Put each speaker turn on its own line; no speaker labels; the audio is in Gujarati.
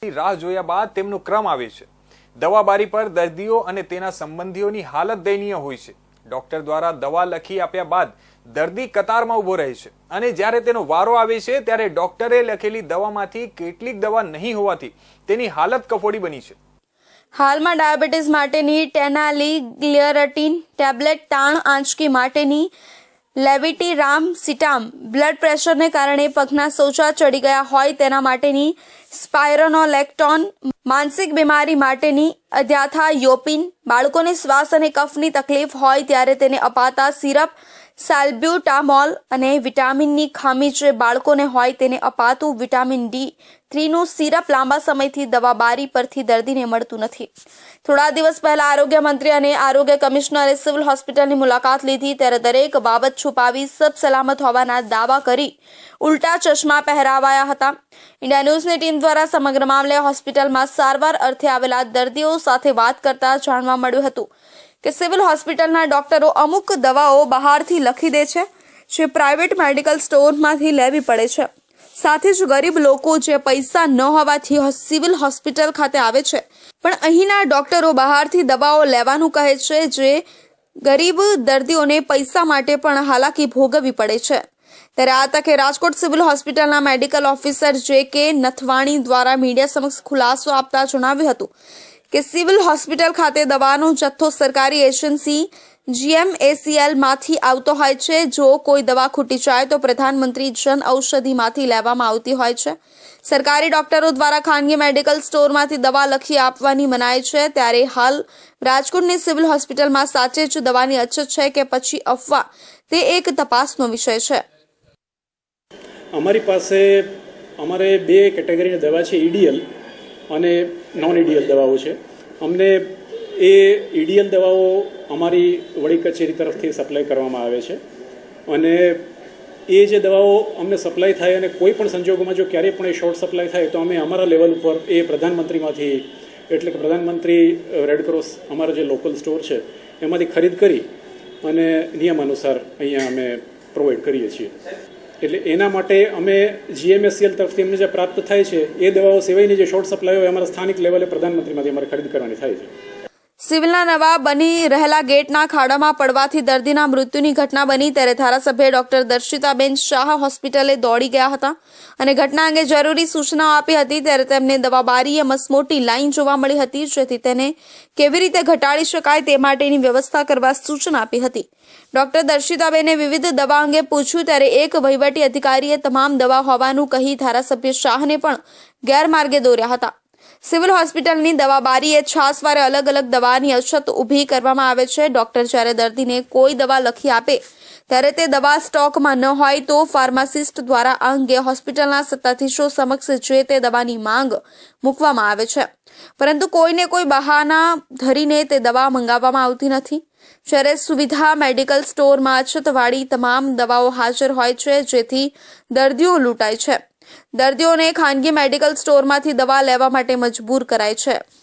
રાહ જોયા બાદ તેમનો ક્રમ આવે છે। દવાબારી પર દર્દીઓ અને તેના સંબંધીઓની હાલત દયનીય હોય છે। ડોક્ટર દ્વારા દવા લખી આપ્યા બાદ દર્દી કતારમાં ઊભો રહે છે અને જ્યારે તેનો વારો આવે છે ત્યારે ડોક્ટરે લખેલી દવામાંથી કેટલીક દવા નહીં હોવાથી તેની હાલત કફોડી બની છે।
હાલમાં ડાયાબિટીસ માટેની ટેનાલીગ્લિયરટીન ટેબ્લેટ, તાણ આંચકી માટેની લેવિટીરામસિટામ, બ્લડ પ્રેશરને કારણે પગના સોજા ચડી ગયા હોય તેના માટેની સ્પાયરોનોલેક્ટોન, માનસિક બીમારી માટેની અધ્યાથાયોપિન, બાળકોને શ્વાસ અને કફની તકલીફ હોય ત્યારે તેને અપાતા સિરપ સાલ્બ્યુટામોલ અને વિટામિનની ખામી જે બાળકોને હોય તેને અપાતું વિટામિન D3નું સિરપ લાંબા સમયથી દવાબારી પરથી દર્દીને મળતું નથી। થોડા દિવસ પહેલા આરોગ્ય મંત્રી અને આરોગ્ય કમિશનરે સિવિલ હોસ્પિટલની મુલાકાત લીધી ત્યારે દરેક બાબત છુપાવી સબ સલામત હોવાના દાવા કરી ઉલટા ચશ્મા પહેરાવાયા હતા। ઇન્ડિયા ન્યૂઝની ટીમ દ્વારા સમગ્ર મામલે હોસ્પિટલમાં સારવાર અર્થે આવેલા દર્દીઓ સાથે વાત કરતા જાણવા મળ્યું હતું કે સિવિલ હોસ્પિટલના ડોક્ટરો અમુક દવાઓ બહારથી લખી દે છે જે પ્રાઇવેટ મેડિકલ સ્ટોરમાંથી લેવી પડે છે। સાથે જ ગરીબ લોકો જે પૈસા ન હોવાથી સિવિલ હોસ્પિટલ ખાતે આવે છે પણ અહીંના ડોક્ટરો બહારથી દવાઓ લેવાનું કહે છે જે ગરીબ દર્દીઓને પૈસા માટે પણ હાલાકી ભોગવવી પડે છે। ત્યારે આ તકે રાજકોટ સિવિલ હોસ્પિટલના મેડિકલ ઓફિસર જે.કે. નથવાણી દ્વારા મીડિયા સમક્ષ ખુલાસો આપતા જણાવ્યું હતું કે સિવિલ હોસ્પિટલ ખાતે દવાનો જથ્થો સરકારી એજન્સી GMACL માંથી આવતો હોય છે। જો કોઈ દવા ખૂટી જાય તો પ્રધાનમંત્રી જન ઔષધિમાંથી લેવામાં આવતી હોય છે। સરકારી ડોક્ટરો દ્વારા ખાનગી મેડિકલ સ્ટોરમાંથી દવા લખી આપવાની મનાય છે। ત્યારે હાલ રાજકોટની સિવિલ હોસ્પિટલમાં સાચે જ દવાની અછત છે કે પછી અફવા તે એક તપાસનો વિષય છે।
અમારી પાસે અમારે બે કેટેગરીની દવા છે, EDL અને નોન EDL દવાઓ છે। અમને એ EDL દવાઓ અમારી વડી કચેરી તરફથી સપ્લાય કરવામાં આવે છે અને એ જે દવાઓ અમને સપ્લાય થાય અને કોઈ પણ સંજોગોમાં જો ક્યારેય પણ એ શોર્ટ સપ્લાય થાય તો અમે અમારા લેવલ ઉપર એ પ્રધાનમંત્રીમાંથી એટલે કે પ્રધાનમંત્રી રેડક્રોસ અમારા જે લોકલ સ્ટોર છે એમાંથી ખરીદ કરી અને નિયમ અનુસાર અહીંયા અમે પ્રોવાઈડ કરીએ છીએ। એટલે એના માટે અમે GMACL તરફથી અમને જે પ્રાપ્ત થાય છે એ દવાઓ સિવાયની જે શોર્ટ સપ્લાય હોય અમારા સ્થાનિક લેવલે પ્રધાનમંત્રીમાંથી અમારે ખરીદ કરવાની થાય છે।
સિવિલના નવા બની રહેલા ગેટના ખાડામાં પડવાથી દર્દીના મૃત્યુની ઘટના બની ત્યારે ધારાસભ્ય ડોક્ટર દર્શિતાબેન શાહ હોસ્પિટલે દોડી ગયા હતા અને ઘટના અંગે જરૂરી સૂચનાઓ આપી હતી। ત્યારે તેમને દવાબારીએ મસમોટી લાઈન જોવા મળી હતી જેથી તેને કેવી રીતે ઘટાડી શકાય તે માટેની વ્યવસ્થા કરવા સૂચના આપી હતી। ડોક્ટર દર્શિતાબેને વિવિધ દવા અંગે પૂછ્યું ત્યારે એક વહીવટી અધિકારીએ તમામ દવા હોવાનું કહી ધારાસભ્ય શાહને પણ ગેરમાર્ગે દોર્યા હતા। સિવિલ હોસ્પિટલની દવાબારીએ છાસવારે અલગ અલગ દવાની અછત ઊભી કરવામાં આવે છે। ડોક્ટર જ્યારે દર્દીને કોઈ દવા લખી આપે ત્યારે તે દવા સ્ટોકમાં ન હોય તો ફાર્માસિસ્ટ દ્વારા આ અંગે હોસ્પિટલના સત્તાધીશો સમક્ષ જે તે દવાની માંગ મૂકવામાં આવે છે પરંતુ કોઈને કોઈ બહાના ધરીને તે દવા મંગાવવામાં આવતી નથી। જ્યારે સુવિધા મેડિકલ સ્ટોરમાં અછતવાળી તમામ દવાઓ હાજર હોય છે જેથી દર્દીઓ લૂંટાય છે। દર્દીઓને ખાનગી મેડિકલ સ્ટોરમાંથી દવા લેવા માટે મજબૂર કરાય છે।